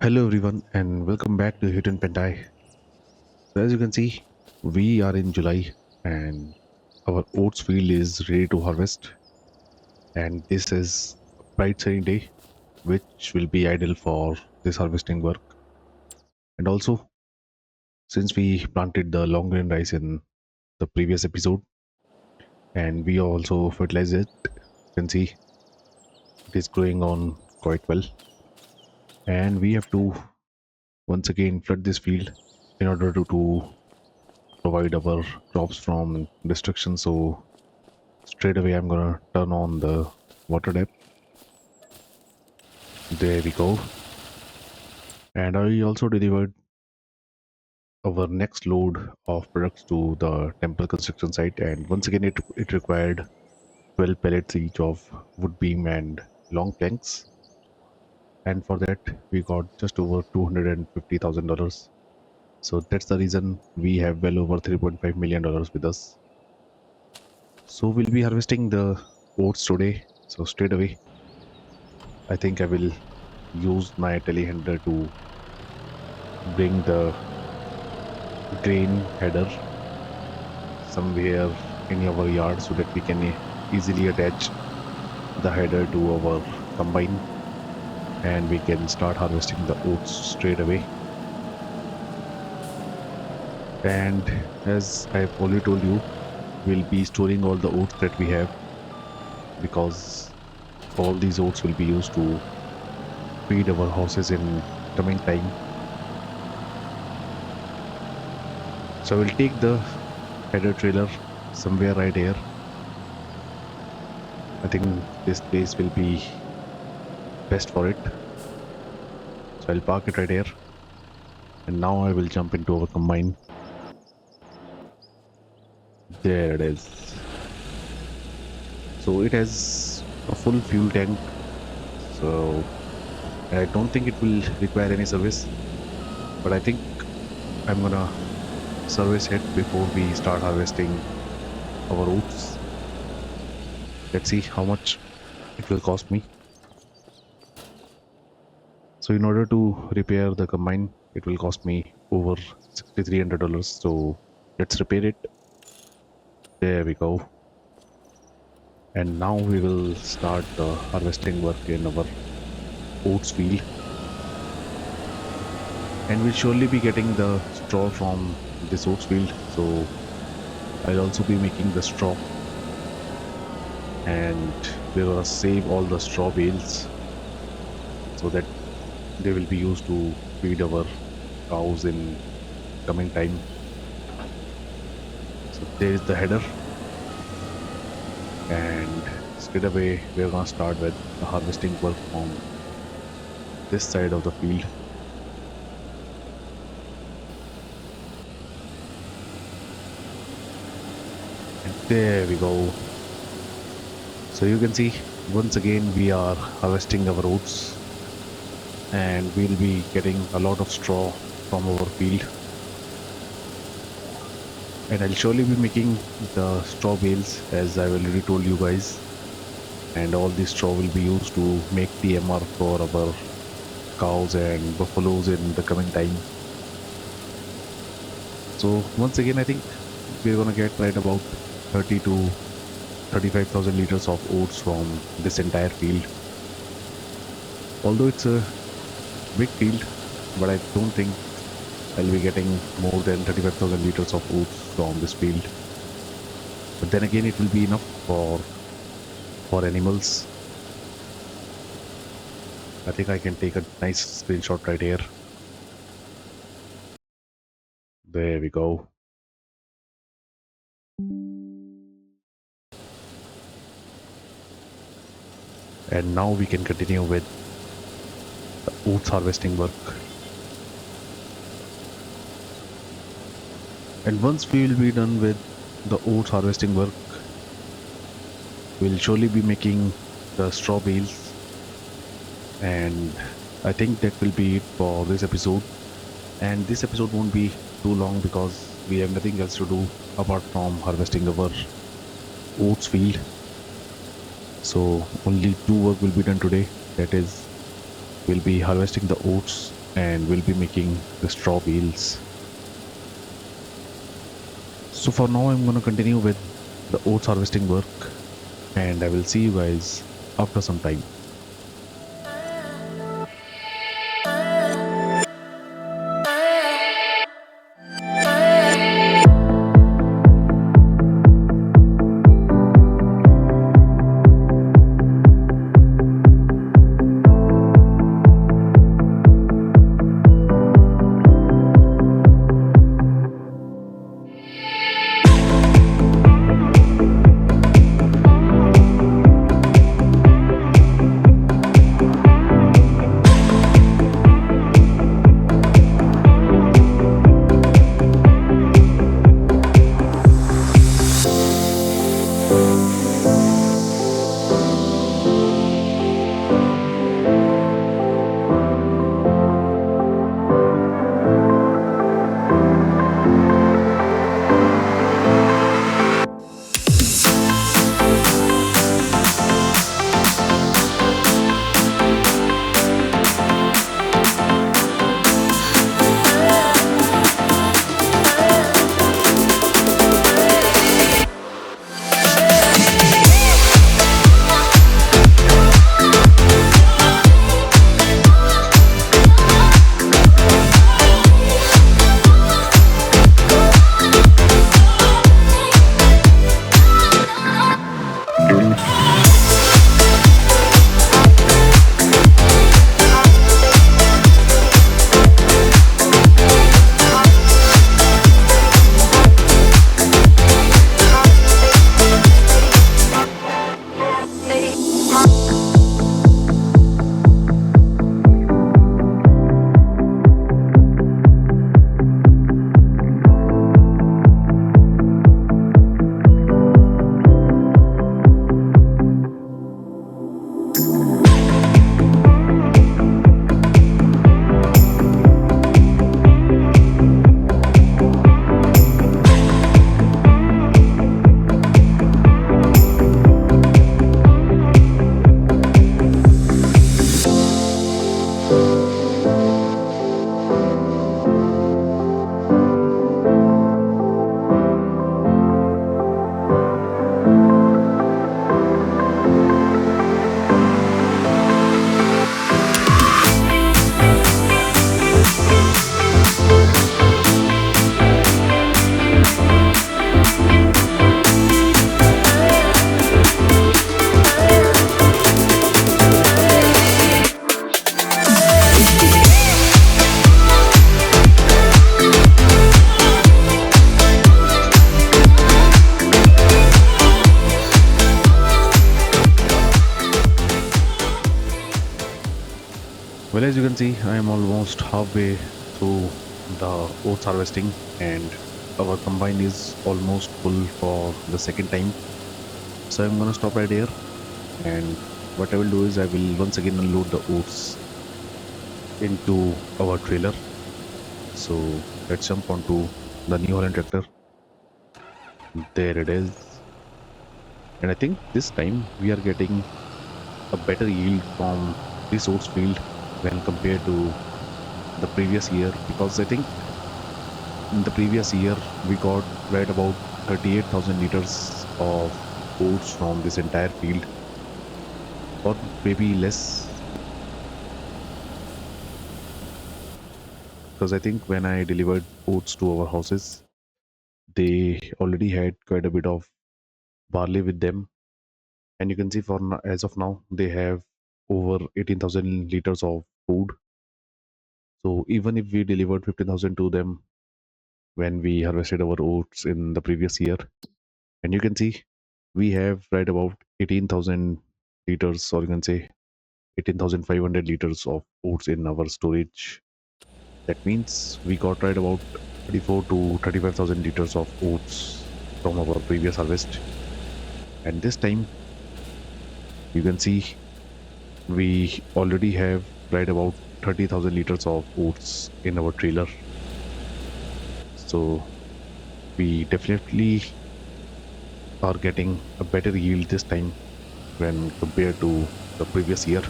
Hello everyone and welcome back to Hutan Pantai. So as you can see, we are in July and our oats field is ready to harvest, and this is a bright sunny day which will be ideal for this harvesting work. And also, since we planted the long grain rice in the previous episode and we also fertilized it, you can see it is growing on quite well, and we have to once again flood this field in order to provide our crops from destruction. So straight away I'm gonna turn on the water depth. There we go. And I also delivered our next load of products to the temple construction site, and once again it required 12 pallets each of wood beam and long planks, and for that we got just over $250,000. So that's the reason we have well over $3.5 million with us. So we'll be harvesting the oats today. So straight away I think I will use my telehandler to bring the grain header somewhere in our yard so that we can easily attach the header to our combine and we can start harvesting the oats straight away. And as I've already told you, we'll be storing all the oats that we have, because all these oats will be used to feed our horses in coming time. So we'll take the header trailer somewhere right here. I think this place will be best for it. So I'll park it right here. And now I will jump into our combine. There it is. So it has a full fuel tank. So I don't think it will require any service. But I think I'm gonna service it before we start harvesting our oats. Let's see how much it will cost me. So in order to repair the combine, it will cost me over $6,300. So let's repair it. There we go. And now we will start the harvesting work in our oats field. And we'll surely be getting the straw from this oats field. So I'll also be making the straw. And we're gonna save all the straw bales so that they will be used to feed our cows in coming time. So there is the header, and straight away we're gonna start with the harvesting work on this side of the field. And there we go. So you can see once again we are harvesting our oats, and we'll be getting a lot of straw from our field. And I'll surely be making the straw bales as I've already told you guys, and all this straw will be used to make the MR for our cows and buffaloes in the coming time. So once again I think we're gonna get right about 30 to 35,000 liters of oats from this entire field. Although it's a big field, but I don't think I'll be getting more than 35,000 liters of oats from this field. But then again, it will be enough for animals. I think I can take a nice screenshot right here. There we go. And now we can continue with the oats harvesting work. And once we will be done with the oats harvesting work, we'll surely be making the straw bales. And I think that will be it for this episode. And this episode won't be too long because we have nothing else to do apart from harvesting our oats field. So only two work will be done today. That is, we'll be harvesting the oats and we'll be making the straw bales. So for now, I'm gonna continue with the oats harvesting work, and I will see you guys after some time. Well, as you can see, I am almost halfway through the oats harvesting, and our combine is almost full for the second time. So I'm gonna stop right here, and what I will do is I will once again unload the oats into our trailer. So let's jump onto the New Holland tractor. There it is, and I think this time we are getting a better yield from this oats field when compared to the previous year, because I think in the previous year we got right about 38,000 liters of oats from this entire field, or maybe less, because I think when I delivered oats to our houses, they already had quite a bit of barley with them, and you can see for as of now they have over 18,000 liters of food. So even if we delivered 15,000 to them when we harvested our oats in the previous year, and you can see we have right about 18,000 liters, or you can say 18,500 liters of oats in our storage. That means we got right about 34 to 35,000 liters of oats from our previous harvest. And this time you can see we already have right about 30,000 liters of oats in our trailer. So we definitely are getting a better yield this time when compared to the previous year.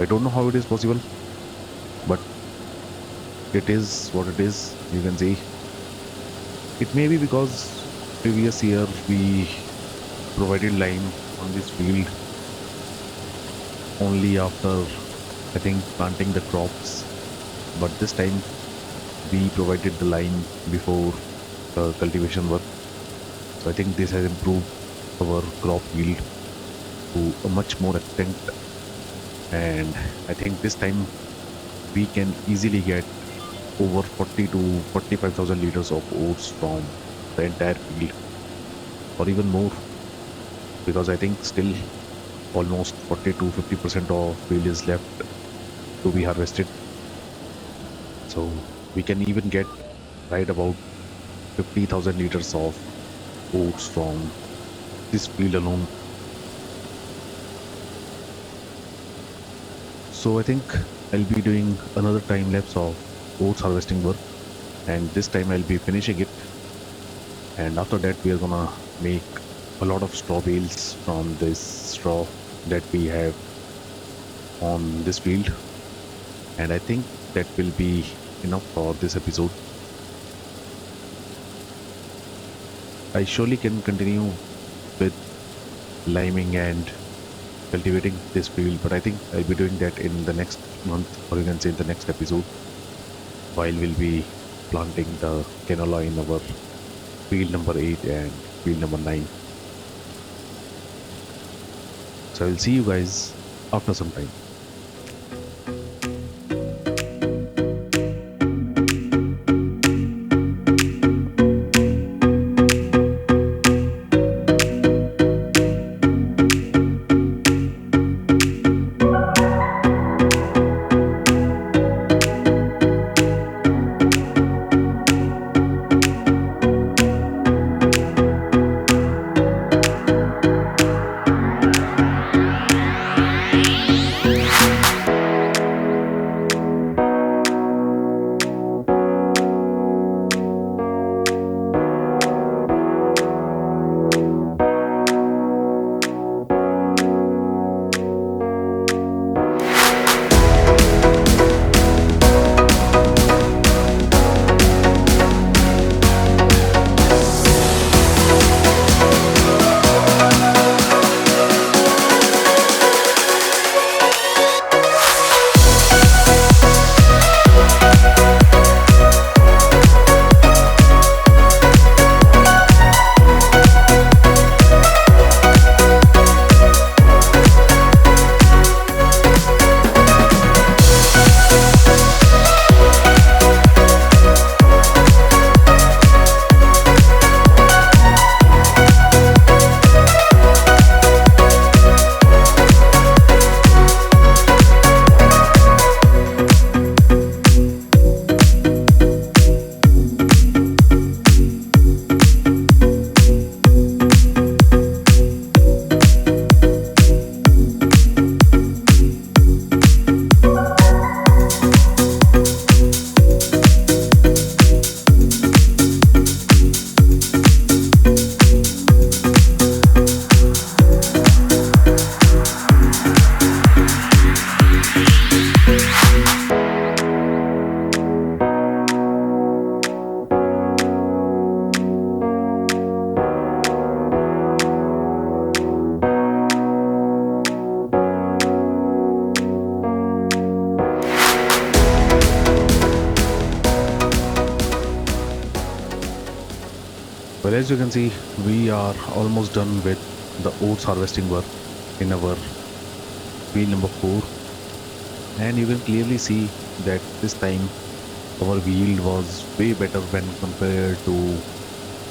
I don't know how it is possible, but it is what it is. You can see it may be because previous year we provided lime on this field only after, I think, planting the crops, but this time we provided the lime before the cultivation work. So I think this has improved our crop yield to a much more extent, and I think this time we can easily get over 40 to 45,000 liters of oats from the entire field, or even more, because I think still almost 40 to 50% of field is left to be harvested. So we can even get right about 50,000 liters of oats from this field alone. So I think I'll be doing another time lapse of oats harvesting work, and this time I'll be finishing it. And after that, we are gonna make a lot of straw bales from this straw that we have on this field. And I think that will be enough for this episode. I surely can continue with liming and cultivating this field, but I think I'll be doing that in the next month, or you can say in the next episode, while we'll be planting the canola in our field number 8 and field number 9. So I'll see you guys after some time. Well, as you can see, we are almost done with the oats harvesting work in our field number 4, and you can clearly see that this time our yield was way better when compared to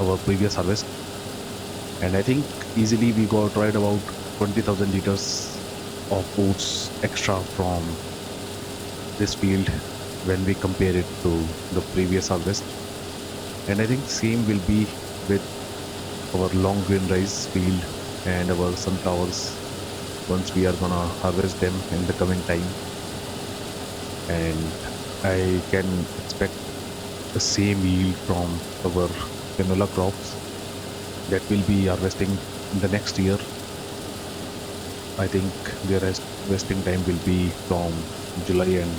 our previous harvest. And I think easily we got right about 20,000 liters of oats extra from this field when we compare it to the previous harvest. And I think same will be with our long grain rice field and our sunflowers once we are gonna harvest them in the coming time. And I can expect the same yield from our canola crops that will be harvesting in the next year. I think their harvesting time will be from July and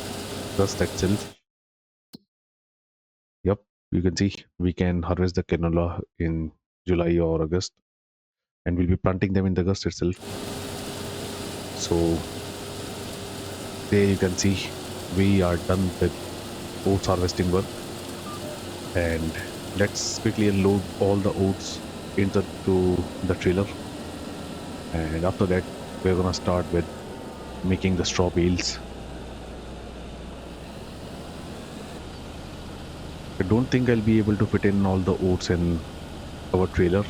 August itself. Yep, you can see we can harvest the canola in July or August, and we'll be planting them in the August itself. So there you can see we are done with oats harvesting work, and let's quickly unload all the oats into the trailer, and after that we're gonna start with making the straw bales. I don't think I'll be able to fit in all the oats in our trailer,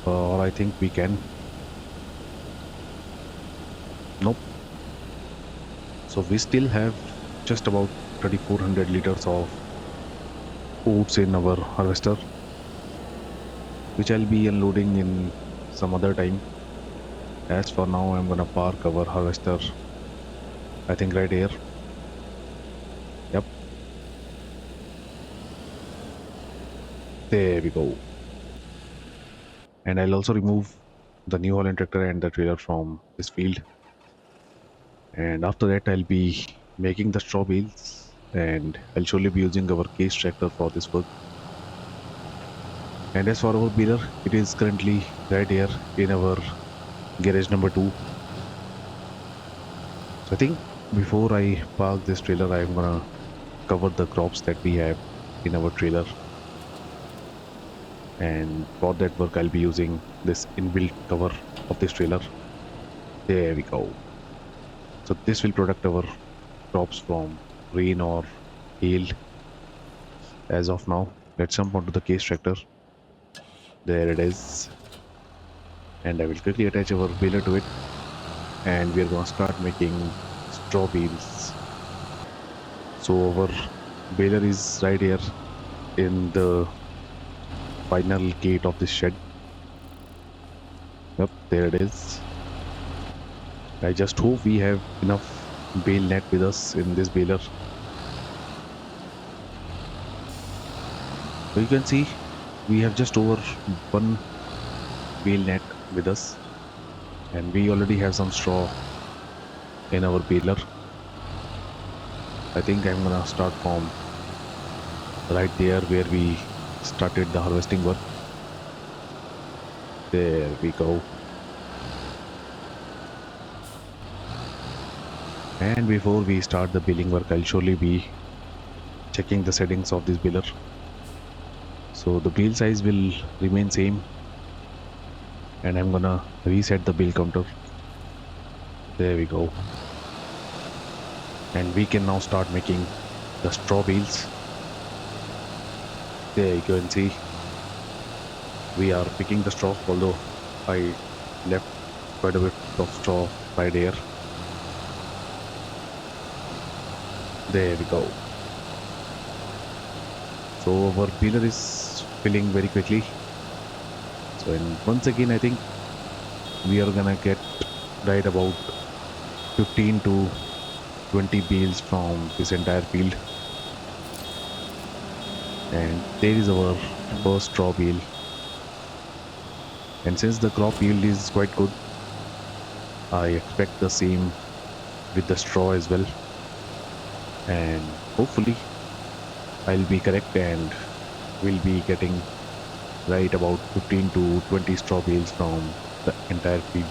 or I think we can. Nope. So we still have just about 3400 liters of oats in our harvester, which I'll be unloading in some other time. As for now, I'm gonna park our harvester, I think right here. Yep, there we go. And I'll also remove the New Holland tractor and the trailer from this field. And after that, I'll be making the straw bales, and I'll surely be using our case tractor for this work. And as for our baler, it is currently right here in our garage number 2. So I think before I park this trailer, I'm gonna cover the crops that we have in our trailer. And for that work, I'll be using this inbuilt cover of this trailer. There we go. So this will protect our crops from rain or hail. As of now, let's jump onto the case tractor. There it is. And I will quickly attach our baler to it. And we're gonna start making straw bales. So our baler is right here in the final gate of this shed. Yep, there it is. I just hope we have enough bale net with us in this baler. So you can see we have just over one bale net with us, and we already have some straw in our baler. I think I'm gonna start from right there where we started the harvesting work. There we go. And before we start the baling work, I'll surely be checking the settings of this baler. So the bale size will remain same, and I'm gonna reset the bale counter. There we go. And we can now start making the straw bales. There you can see we are picking the straw, although I left quite a bit of straw right here. There we go. So our peeler is filling very quickly. So and once again, I think we are gonna get right about 15 to 20 bales from this entire field. And there is our first straw bale. And since the crop yield is quite good, I expect the same with the straw as well. And hopefully I'll be correct and we'll be getting right about 15 to 20 straw bales from the entire field.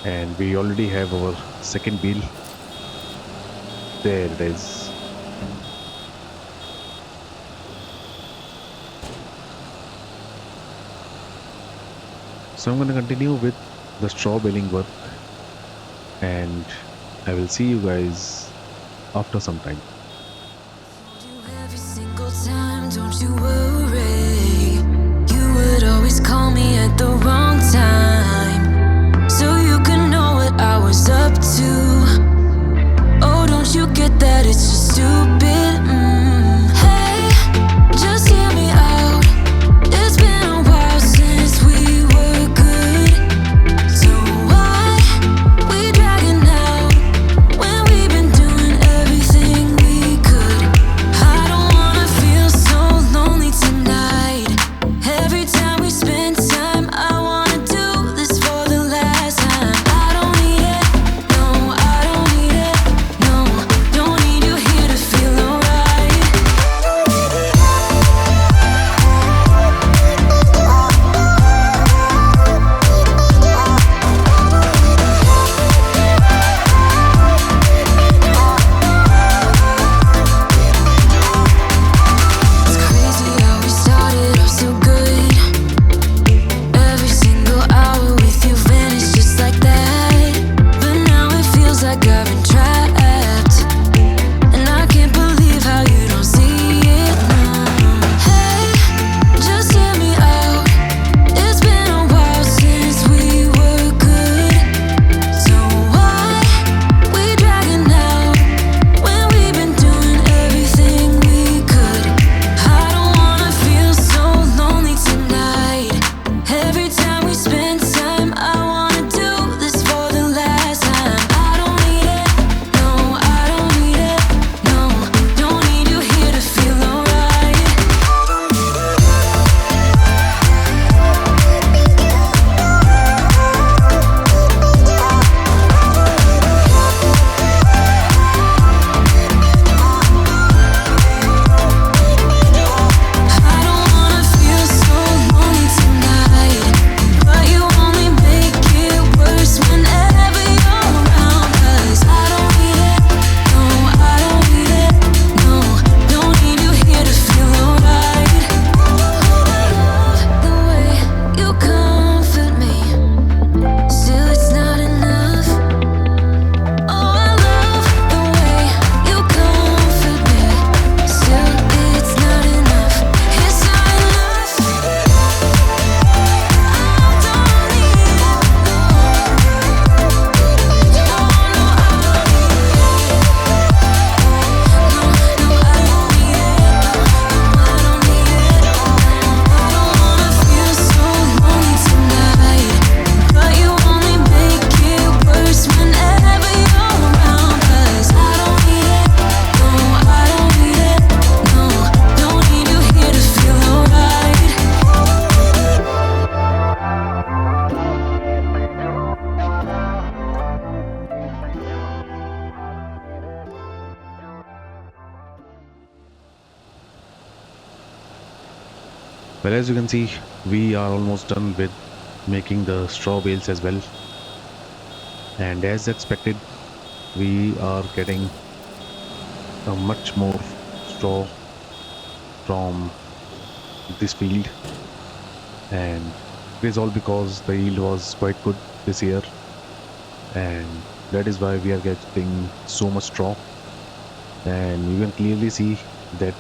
And we already have our second bale. There it is. So I'm going to continue with the straw baling work, and I will see you guys after some time. Every single time, don't you worry. You would always call me at the wrong time, so you can know what I was up to. Oh, don't you get that it's just stupid? Hey, just hear me out. It's been a while since we were good, so why we dragging out when we've been doing everything we could? I don't wanna feel so lonely tonight. Every time we spend time, I wanna do Well, as you can see, we are almost done with making the straw bales as well. And as expected, we are getting a much more straw from this field. And it is all because the yield was quite good this year. And that is why we are getting so much straw. And you can clearly see that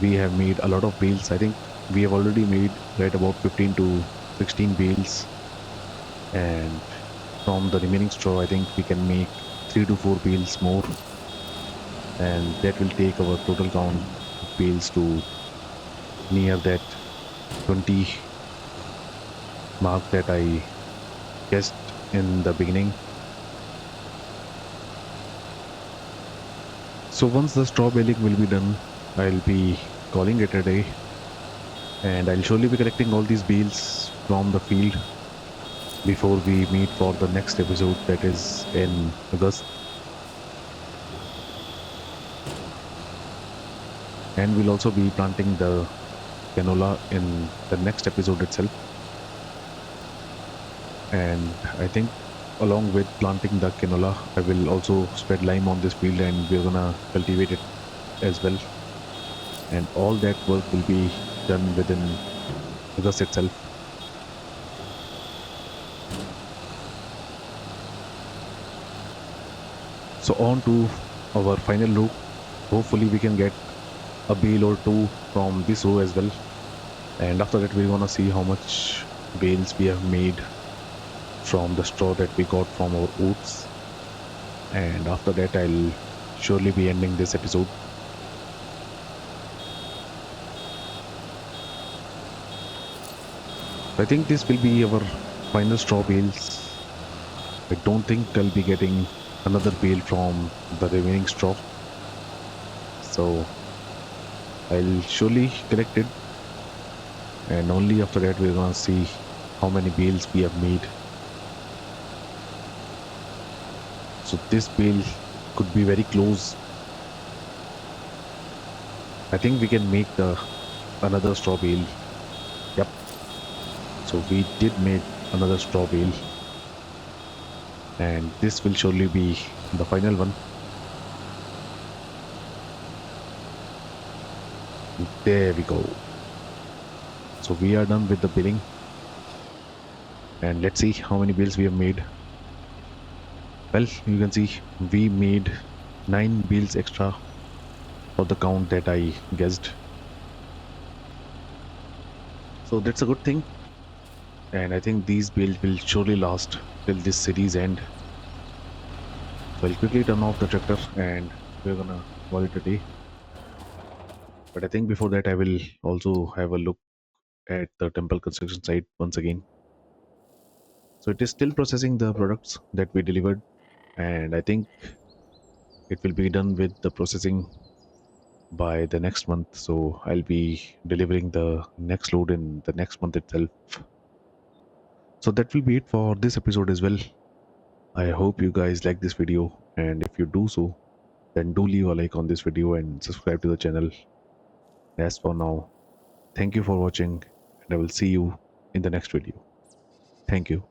we have made a lot of bales. I think we have already made right about 15 to 16 bales. And from the remaining straw, I think we can make 3 to 4 bales more. And that will take our total count of bales to near that 20 mark that I guessed in the beginning. So once the straw baling will be done, I'll be calling it a day, and I'll surely be collecting all these bales from the field before we meet for the next episode, that is in August. And we'll also be planting the canola in the next episode itself. And I think along with planting the canola, I will also spread lime on this field and we're gonna cultivate it as well. And all that work will be done within August itself. So on to our final row. Hopefully we can get a bale or two from this row as well. And after that we're gonna see how much bales we have made from the straw that we got from our oats. And after that I'll surely be ending this episode. I think this will be our final straw bales. I don't think I'll be getting another bale from the remaining straw. So I'll surely collect it, and only after that we're gonna see how many bales we have made. So this bale could be very close. I think we can make the another straw bale. Yep. So we did make another straw bale, and this will surely be the final one. There we go. So we are done with the billing, and let's see how many bales we have made. Well, you can see we made 9 bales extra for the count that I guessed. So that's a good thing. And I think these bales will surely last till this series end. So I'll quickly turn off the tractor and we're gonna call it a day. But I think before that I will also have a look at the temple construction site once again. So it is still processing the products that we delivered, and I think it will be done with the processing by the next month. So I'll be delivering the next load in the next month itself. So that will be it for this episode as well. I hope you guys like this video, and if you do so, then do leave a like on this video and subscribe to the channel. As for now, thank you for watching, and I will see you in the next video. Thank you.